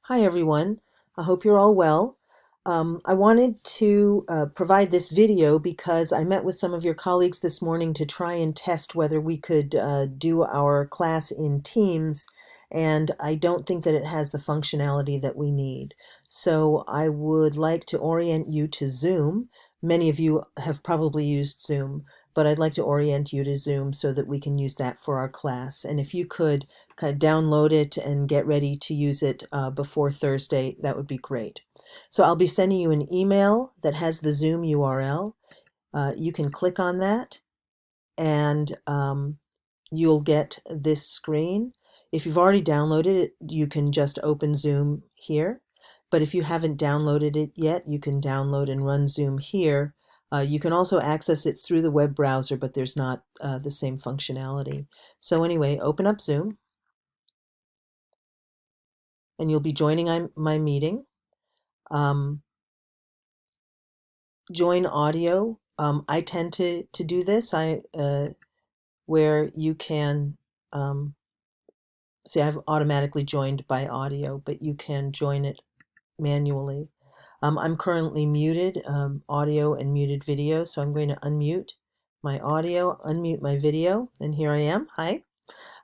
Hi, everyone. I hope you're all well. I wanted to provide this video because I met with some of your colleagues this morning to try and test whether we could do our class in Teams, and I don't think that it has the functionality that we need. So I would like to orient you to Zoom. Many of you have probably used Zoom, but I'd like to orient you to Zoom so that we can use that for our class. And if you could kind of download it and get ready to use it before Thursday, that would be great. So I'll be sending you an email that has the Zoom URL. You can click on that and you'll get this screen. If you've already downloaded it, you can just open Zoom here. But if you haven't downloaded it yet, you can download and run Zoom here. You can also access it through the web browser, but there's not the same functionality. So anyway, open up Zoom and you'll be joining my meeting. Um, Join audio. I tend to do this. Where you can see I've automatically joined by audio, but you can join it manually. I'm currently muted, audio and muted video, so I'm going to unmute my audio, unmute my video, and here I am. Hi.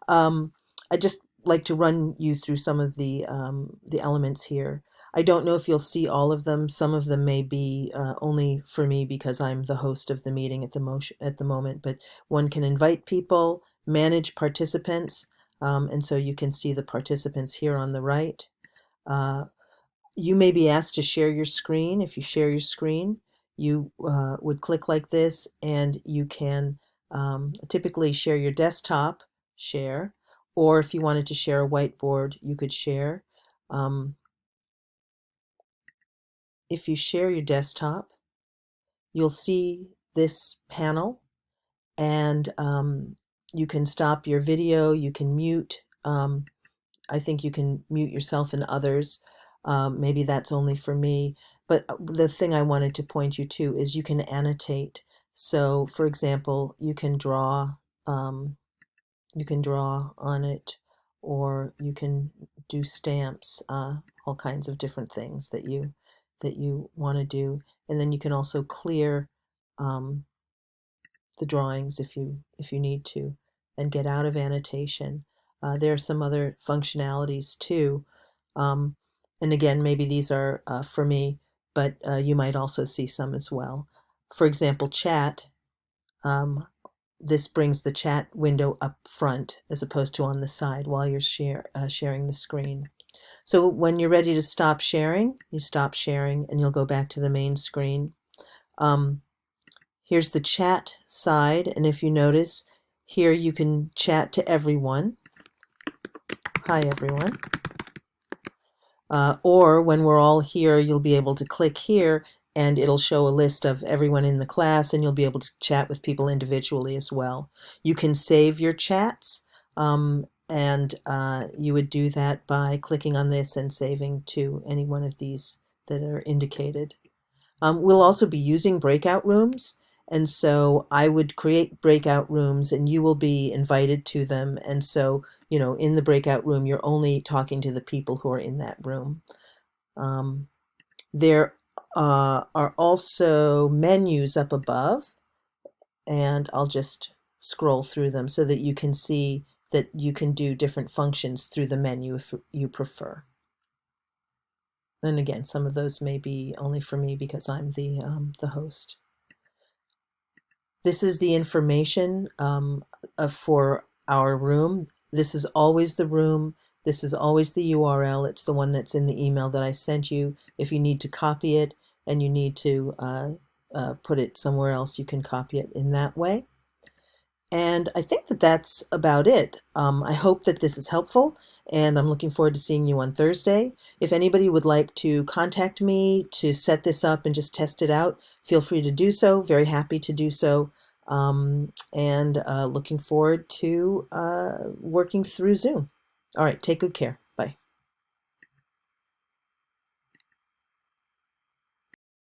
Um, I just like to run you through some of the elements here. I don't know if you'll see all of them. Some of them may be only for me because I'm the host of the meeting at the moment, but one can invite people, manage participants, and so you can see the participants here on the right. Uh, you may be asked to share your screen. If you share your screen, you would click like this, and you can typically share your desktop, share, or if you wanted to share a whiteboard, you could share. Um, if you share your desktop, you'll see this panel, and you can stop your video, you can mute. I think you can mute yourself and others. Maybe that's only for me. But the thing I wanted to point you to is you can annotate. So, for example, um, you can draw on it, or you can do stamps, all kinds of different things that you want to do. And then you can also clear um, the drawings if you need to, and get out of annotation. There are some other functionalities too. Um, and again, maybe these are for me, but you might also see some as well. For example, chat. Um, this brings the chat window up front as opposed to on the side while you're sharing the screen. So when you're ready to stop sharing, you stop sharing and you'll go back to the main screen. Um, Here's the chat side, and if you notice, here you can chat to everyone. Hi, everyone. Or when we're all here, you'll be able to click here and it'll show a list of everyone in the class, and you'll be able to chat with people individually as well. You can save your chats, and you would do that by clicking on this and saving to any one of these that are indicated. We'll also be using breakout rooms, and so I would create breakout rooms and you will be invited to them. And so, in the breakout room, you're only talking to the people who are in that room. There are also menus up above, and I'll just scroll through them so that you can see that you can do different functions through the menu if you prefer. And again, some of those may be only for me because I'm the host. This is the information for our room. This is always the room. This is always the URL. It's the one that's in the email that I sent you. If you need to copy it and you need to put it somewhere else, you can copy it in that way. And I think that that's about it. I hope that this is helpful, and I'm looking forward to seeing you on Thursday. If anybody would like to contact me to set this up and just test it out, feel free to do so. Very happy to do so. And looking forward to working through Zoom. All right, take good care.